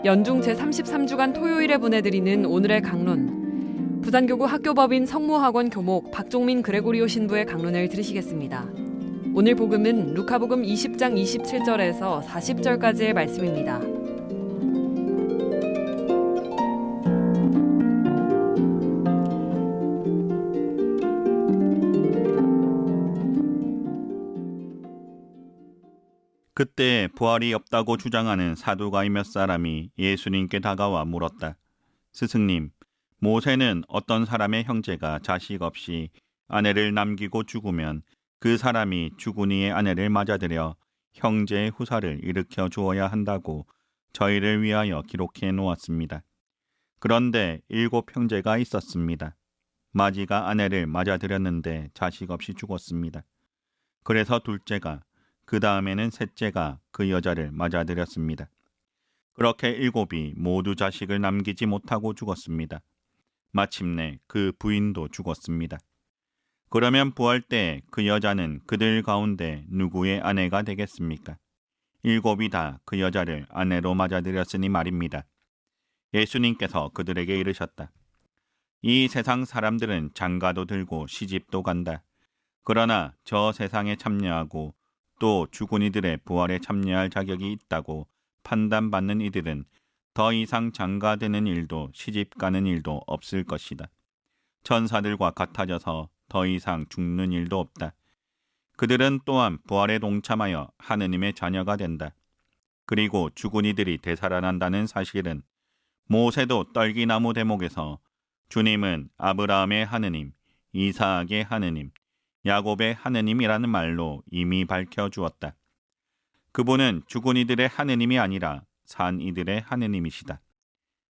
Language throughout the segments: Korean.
연중 제33주간 토요일에 보내드리는 오늘의 강론. 부산교구 학교법인 성모학원 교목 박종민 그레고리오 신부의 강론을 들으시겠습니다. 오늘 복음은 루카복음 20장 27절에서 40절까지의 말씀입니다. 그때 부활이 없다고 주장하는 사두가이 몇 사람이 예수님께 다가와 물었다. 스승님, 모세는 어떤 사람의 형제가 자식 없이 아내를 남기고 죽으면 그 사람이 죽은 이의 아내를 맞아들여 형제의 후사를 일으켜 주어야 한다고 저희를 위하여 기록해 놓았습니다. 그런데 7 형제가 있었습니다. 마지가 아내를 맞아들였는데 자식 없이 죽었습니다. 그래서 둘째가, 그 다음에는 셋째가 그 여자를 맞아들였습니다. 그렇게 7이 모두 자식을 남기지 못하고 죽었습니다. 마침내 그 부인도 죽었습니다. 그러면 부활 때 그 여자는 그들 가운데 누구의 아내가 되겠습니까? 7이 다 그 여자를 아내로 맞아들였으니 말입니다. 예수님께서 그들에게 이르셨다. 이 세상 사람들은 장가도 들고 시집도 간다. 그러나 저 세상에 참여하고 또 죽은 이들의 부활에 참여할 자격이 있다고 판단받는 이들은 더 이상 장가드는 일도 시집가는 일도 없을 것이다. 천사들과 같아져서 더 이상 죽는 일도 없다. 그들은 또한 부활에 동참하여 하느님의 자녀가 된다. 그리고 죽은 이들이 되살아난다는 사실은 모세도 떨기나무 대목에서 주님은 아브라함의 하느님, 이삭의 하느님, 야곱의 하느님이라는 말로 이미 밝혀주었다. 그분은 죽은 이들의 하느님이 아니라 산 이들의 하느님이시다.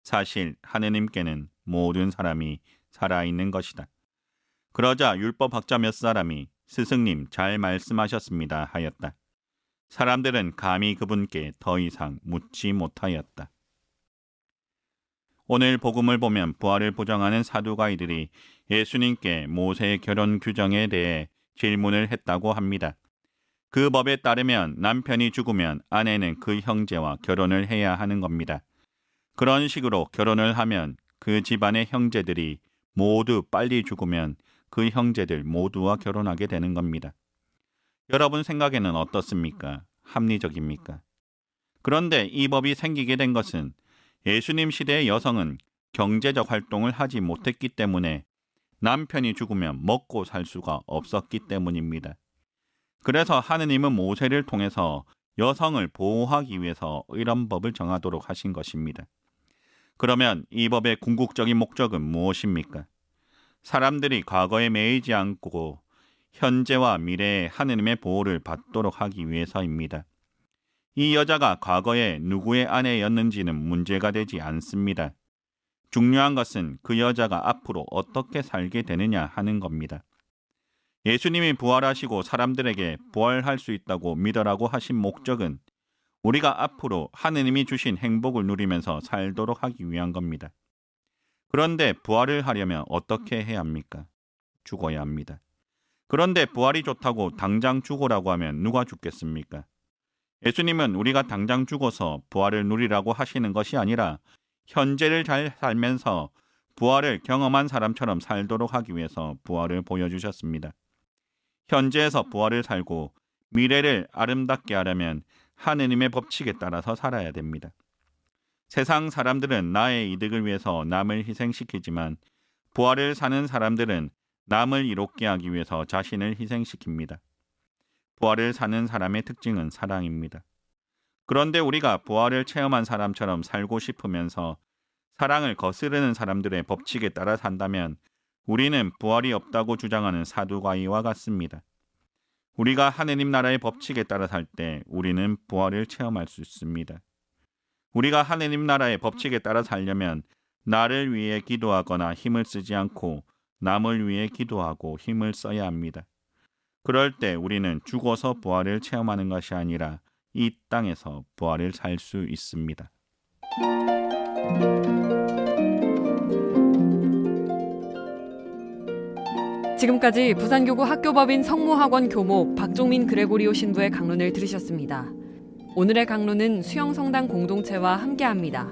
사실 하느님께는 모든 사람이 살아있는 것이다. 그러자 율법학자 몇 사람이 스승님 잘 말씀하셨습니다 하였다. 사람들은 감히 그분께 더 이상 묻지 못하였다. 오늘 복음을 보면 부활을 부정하는 사두가이들이 예수님께 모세의 결혼 규정에 대해 질문을 했다고 합니다. 그 법에 따르면 남편이 죽으면 아내는 그 형제와 결혼을 해야 하는 겁니다. 그런 식으로 결혼을 하면 그 집안의 형제들이 모두 빨리 죽으면 그 형제들 모두와 결혼하게 되는 겁니다. 여러분 생각에는 어떻습니까? 합리적입니까? 그런데 이 법이 생기게 된 것은 예수님 시대의 여성은 경제적 활동을 하지 못했기 때문에 남편이 죽으면 먹고 살 수가 없었기 때문입니다. 그래서 하느님은 모세를 통해서 여성을 보호하기 위해서 이런 법을 정하도록 하신 것입니다. 그러면 이 법의 궁극적인 목적은 무엇입니까? 사람들이 과거에 매이지 않고 현재와 미래의 하느님의 보호를 받도록 하기 위해서입니다. 이 여자가 과거에 누구의 아내였는지는 문제가 되지 않습니다. 중요한 것은 그 여자가 앞으로 어떻게 살게 되느냐 하는 겁니다. 예수님이 부활하시고 사람들에게 부활할 수 있다고 믿으라고 하신 목적은 우리가 앞으로 하느님이 주신 행복을 누리면서 살도록 하기 위한 겁니다. 그런데 부활을 하려면 어떻게 해야 합니까? 죽어야 합니다. 그런데 부활이 좋다고 당장 죽으라고 하면 누가 죽겠습니까? 예수님은 우리가 당장 죽어서 부활을 누리라고 하시는 것이 아니라 현재를 잘 살면서 부활을 경험한 사람처럼 살도록 하기 위해서 부활을 보여주셨습니다. 현재에서 부활을 살고 미래를 아름답게 하려면 하느님의 법칙에 따라서 살아야 됩니다. 세상 사람들은 나의 이득을 위해서 남을 희생시키지만 부활을 사는 사람들은 남을 이롭게 하기 위해서 자신을 희생시킵니다. 부활을 사는 사람의 특징은 사랑입니다. 그런데 우리가 부활을 체험한 사람처럼 살고 싶으면서 사랑을 거스르는 사람들의 법칙에 따라 산다면 우리는 부활이 없다고 주장하는 사두가이와 같습니다. 우리가 하느님 나라의 법칙에 따라 살 때 우리는 부활을 체험할 수 있습니다. 우리가 하느님 나라의 법칙에 따라 살려면 나를 위해 기도하거나 힘을 쓰지 않고 남을 위해 기도하고 힘을 써야 합니다. 그럴 때 우리는 죽어서 부활을 체험하는 것이 아니라 이 땅에서 부활을 살 수 있습니다. 지금까지 부산교구 학교법인 성모학원 교목 박종민 그레고리오 신부의 강론을 들으셨습니다. 오늘의 강론은 수영성당 공동체와 함께합니다.